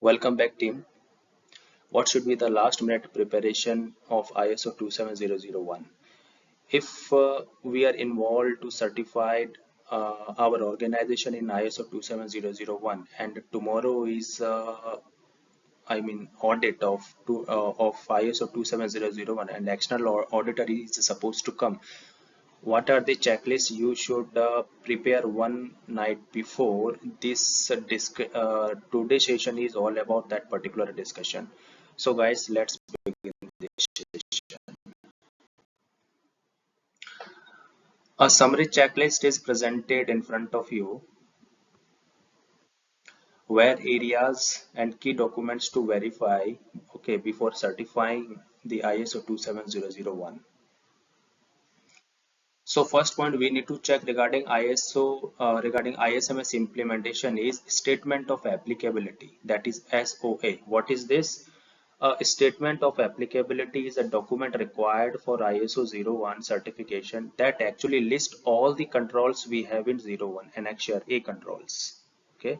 Welcome back, team. What should be the last minute preparation of ISO 27001? If we are involved to certify our organization in ISO 27001 and tomorrow is audit of ISO 27001 and external auditor is supposed to come, what are the checklists you should prepare one night before? Today's session is all about that particular discussion. So guys, let's begin this session. A summary checklist is presented in front of you where areas and key documents to verify, okay, before certifying the ISO 27001. So first point we need to check regarding regarding ISMS implementation is statement of applicability, that is SOA. What is this? A statement of applicability is a document required for ISO 01 certification that actually lists all the controls we have in 01 Annexure A controls. Okay.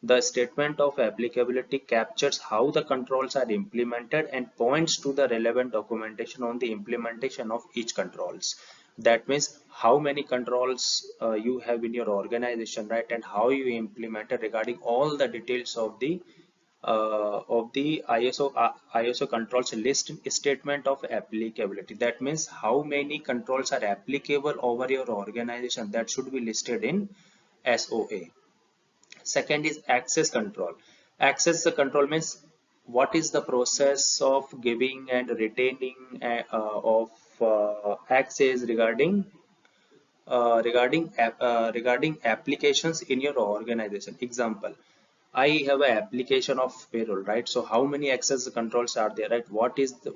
The statement of applicability captures how the controls are implemented and points to the relevant documentation on the implementation of each controls. That means how many controls you have in your organization, right, and how you implemented regarding all the details of the ISO controls list statement of applicability. That means how many controls are applicable over your organization, that should be listed in SOA. Second is access control. Access control means what is the process of giving and retaining of access regarding applications in your organization. Example, I have an application of payroll, right? So how many access controls are there, right? What is the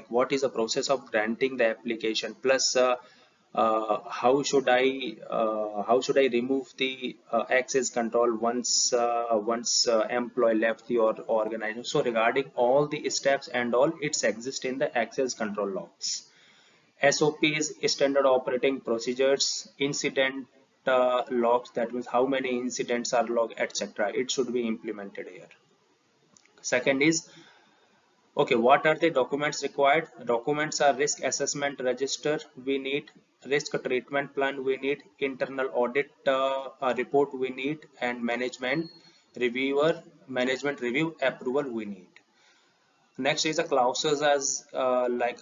what is the process of granting the application, plus how should I remove the access control once employee left your organization? So regarding all the steps and all, it's exist in the access control logs. SOPs, standard operating procedures, incident logs, that means how many incidents are logged, etc. It should be implemented here. Second is, okay, what are the documents required? Documents are risk assessment register, we need risk treatment plan, we need internal audit report, we need, and management review approval we need. Next is the clauses as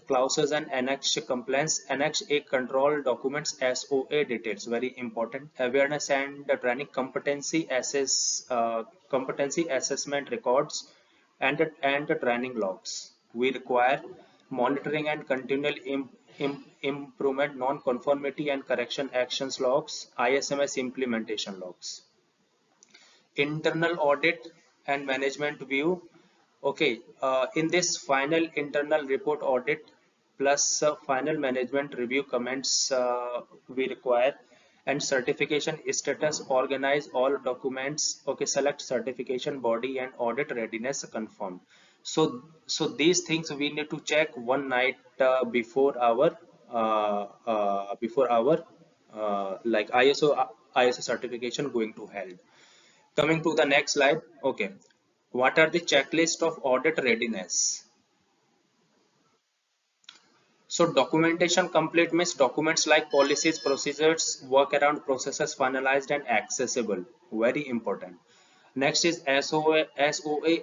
clauses and annex compliance. Annex A control documents SOA details, very important. Awareness and training competency assessment records and the training logs. We require monitoring and continual improvement, non-conformity and correction actions logs, ISMS implementation logs. Internal audit and management view. Okay, in this final internal report audit plus final management review comments we require, and certification status, organize all documents. Okay, select certification body and audit readiness confirmed. So these things we need to check one night before our ISO certification going to held. Coming to the next slide. Okay, what are the checklist of audit readiness? So documentation complete means documents like policies, procedures, workaround processes finalized and accessible. Very important. Next is SOA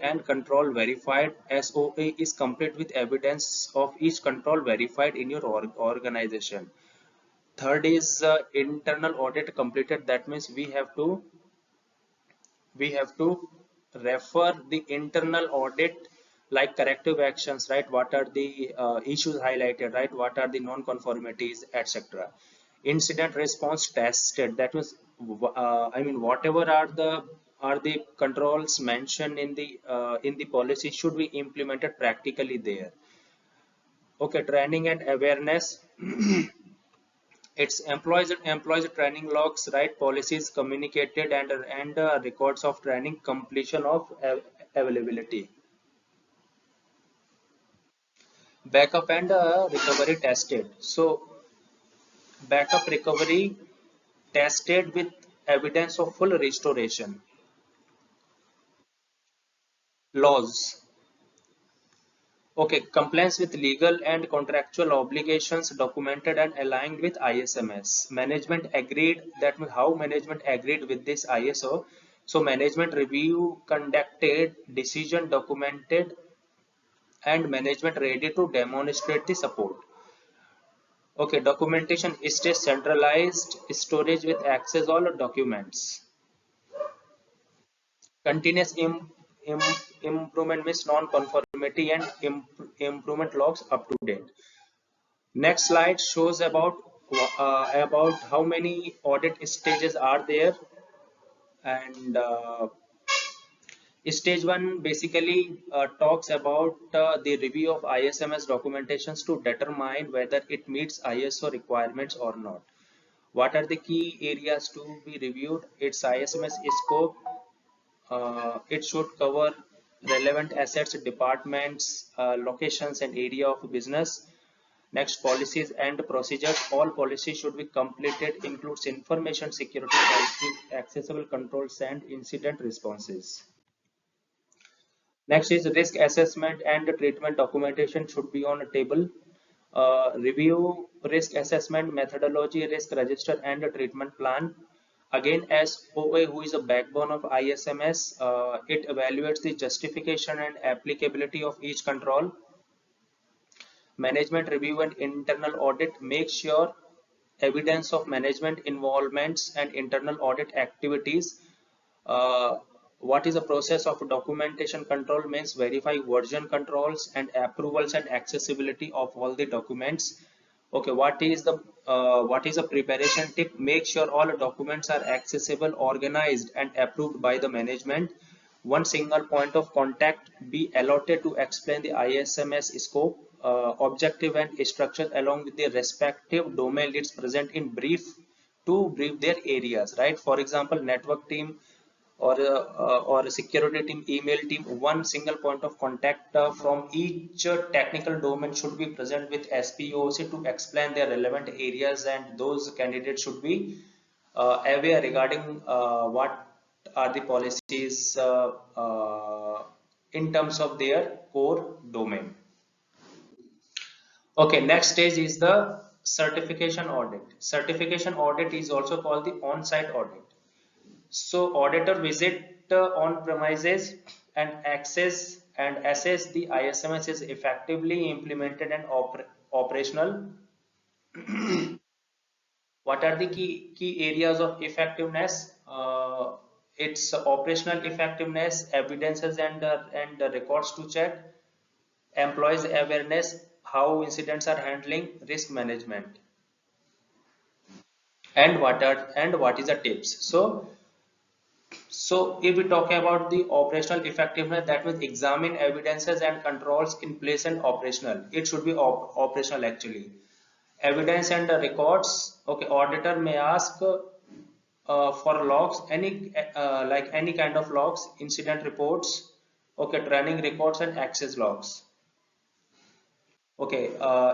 and control verified. SOA is complete with evidence of each control verified in your organization. Third is internal audit completed. That means we have to refer the internal audit like corrective actions, right? What are the issues highlighted, right? What are the non-conformities, etc. Incident response tested, that was whatever are the controls mentioned in the policy should be implemented practically there. Okay, training and awareness. It's employees training logs, right? Policies communicated and records of training, completion of availability. Backup and recovery tested. So backup recovery tested with evidence of full restoration. Laws. Okay, compliance with legal and contractual obligations documented and aligned with ISMS. Management agreed, that means how management agreed with this ISO. So management review conducted, decision documented, and management ready to demonstrate the support. Okay, documentation stays centralized storage with access all documents. Continuous im, improvement means non-conformity and improvement logs up to date. Next slide shows about how many audit stages are there, and stage one basically talks about the review of ISMS documentations to determine whether it meets ISO requirements or not. What are the key areas to be reviewed? Its ISMS scope. It should cover relevant assets, departments, locations, and area of business. Next, policies and procedures. All policies should be completed, includes information security policies, accessible controls, and incident responses. Next is risk assessment and treatment documentation should be on a table. Review risk assessment methodology, risk register, and a treatment plan. Again, as OA, who is a backbone of ISMS, it evaluates the justification and applicability of each control. Management review and internal audit make sure evidence of management involvements and internal audit activities. uh, what is the process of documentation control means verify version controls and approvals and accessibility of all the documents. Okay, what is the preparation tip? Make sure all documents are accessible, organized, and approved by the management. One single point of contact be allotted to explain the ISMS scope, objective, and structure along with the respective domain leads present in brief to brief their areas. Right? For example, network team or a security team, email team, one single point of contact from each technical domain should be present with SPOC to explain their relevant areas, and those candidates should be aware regarding what are the policies in terms of their core domain. Okay, next stage is the certification audit. Certification audit is also called the on-site audit. So auditor visit on premises and access and assess the ISMS is effectively implemented and operational. What are the key areas of effectiveness? It's operational effectiveness, evidences and records to check, employees awareness, how incidents are handling, risk management, and what is the tips. So if we talk about the operational effectiveness, that means examine evidences and controls in place and operational. It should be operational actually. Evidence and records. Okay, auditor may ask for logs, like any kind of logs, incident reports. Okay, training records and access logs. Okay,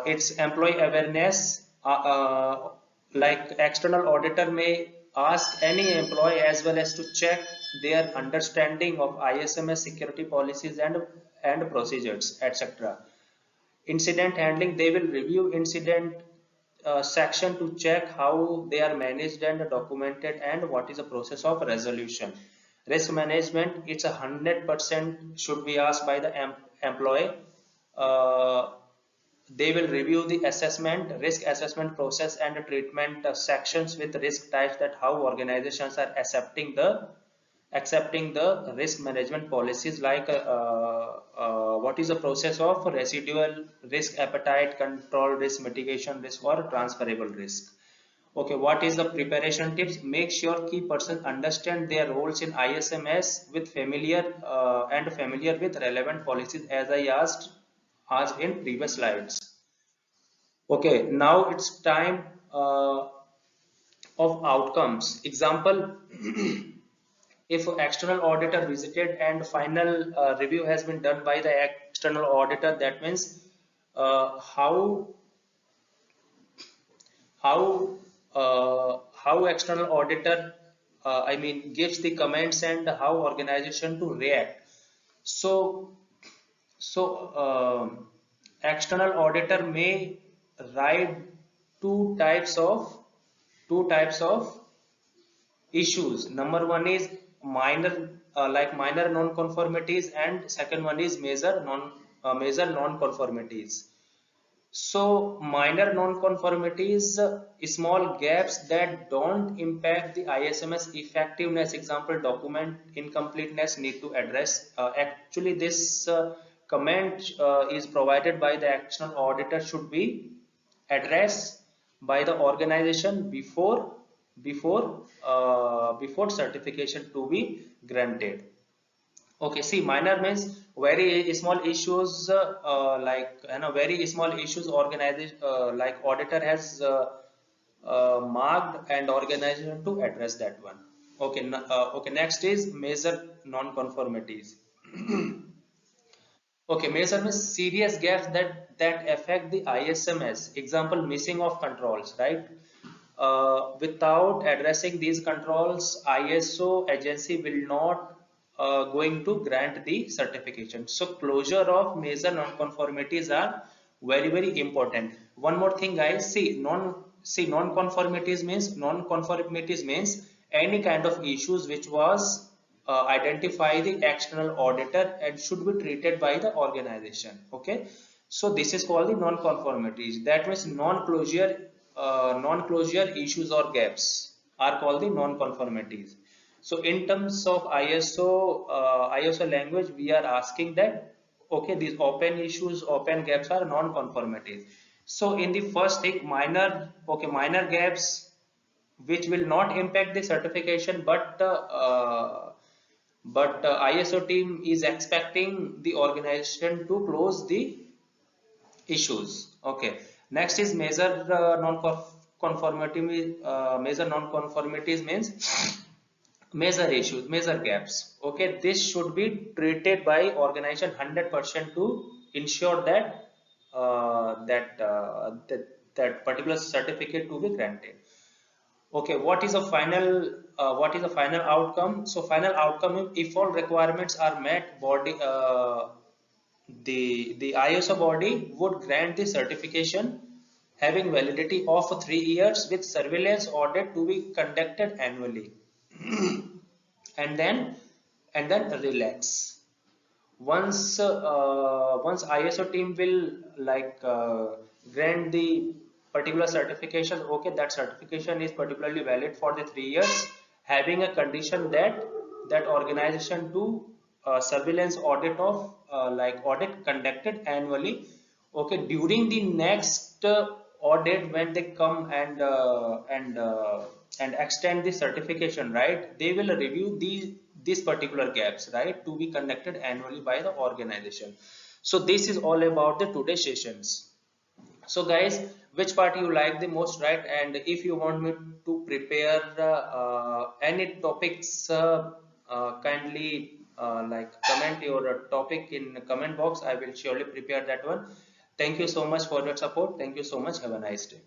it's employee awareness. Like external auditor may ask any employee as well as to check their understanding of ISMS security policies and procedures, etc. Incident handling, they will review incident section to check how they are managed and documented and what is the process of resolution. Risk management, it's 100% should be asked by the employee. Uh, they will review the risk assessment process and the treatment sections with risk types, that how organizations are accepting the risk management policies, like what is the process of residual risk, appetite control risk, mitigation risk, or transferable risk. Okay, what is the preparation tips? Make sure key persons understand their roles in ISMS with familiar with relevant policies, as I asked in previous slides. Okay, now it's time of outcomes. Example, if external auditor visited and final review has been done by the external auditor, that means uh, how how external auditor I mean gives the comments and how organization to react. So so external auditor may write two types of two types of issues. Number one is minor, like minor non-conformities, and second one is major non-conformities. So minor non-conformities, small gaps that don't impact the ISMS effectiveness. Example, document incompleteness need to address. Actually, this comment is provided by the external auditor should be addressed by the organization before certification to be granted. Okay, see, minor means very small issues, like very small issues. Organization, like auditor has marked and organization to address that one. Okay, okay. Next is major non-conformities. Okay, major means serious gaps that affect the ISMS. Example, missing of controls, right? Without addressing these controls, ISO agency will not going to grant the certification. So closure of major non-conformities are very important. One more thing, guys. See non-conformities means any kind of issues which was identify the external auditor and should be treated by the organization. Okay, so this is called the non-conformities. That means non-closure issues or gaps are called the non-conformities. So in terms of ISO language, we are asking that okay, these open issues, open gaps are non-conformities. So in the first thing, minor gaps which will not impact the certification, but ISO team is expecting the organization to close the issues. Okay. Next is major non-conformities means major issues, major gaps. Okay, this should be treated by organization 100% to ensure that that particular certificate to be granted. Okay, what is the final outcome? So final outcome, if all requirements are met, the ISO body would grant the certification having validity of 3 years with surveillance audit to be conducted annually. and then relax. Once ISO team will like grant the particular certification, okay, that certification is particularly valid for the 3 years, having a condition that that organization do surveillance audit of audit conducted annually. Okay, during the next audit, when they come and extend the certification, right, they will review these particular gaps, right, to be conducted annually by the organization. So this is all about the today's sessions. So guys, which part you like the most, right? And if you want me to prepare any topics, kindly like comment your topic in the comment box. I will surely prepare that one. Thank you so much for your support. Thank you so much. Have a nice day.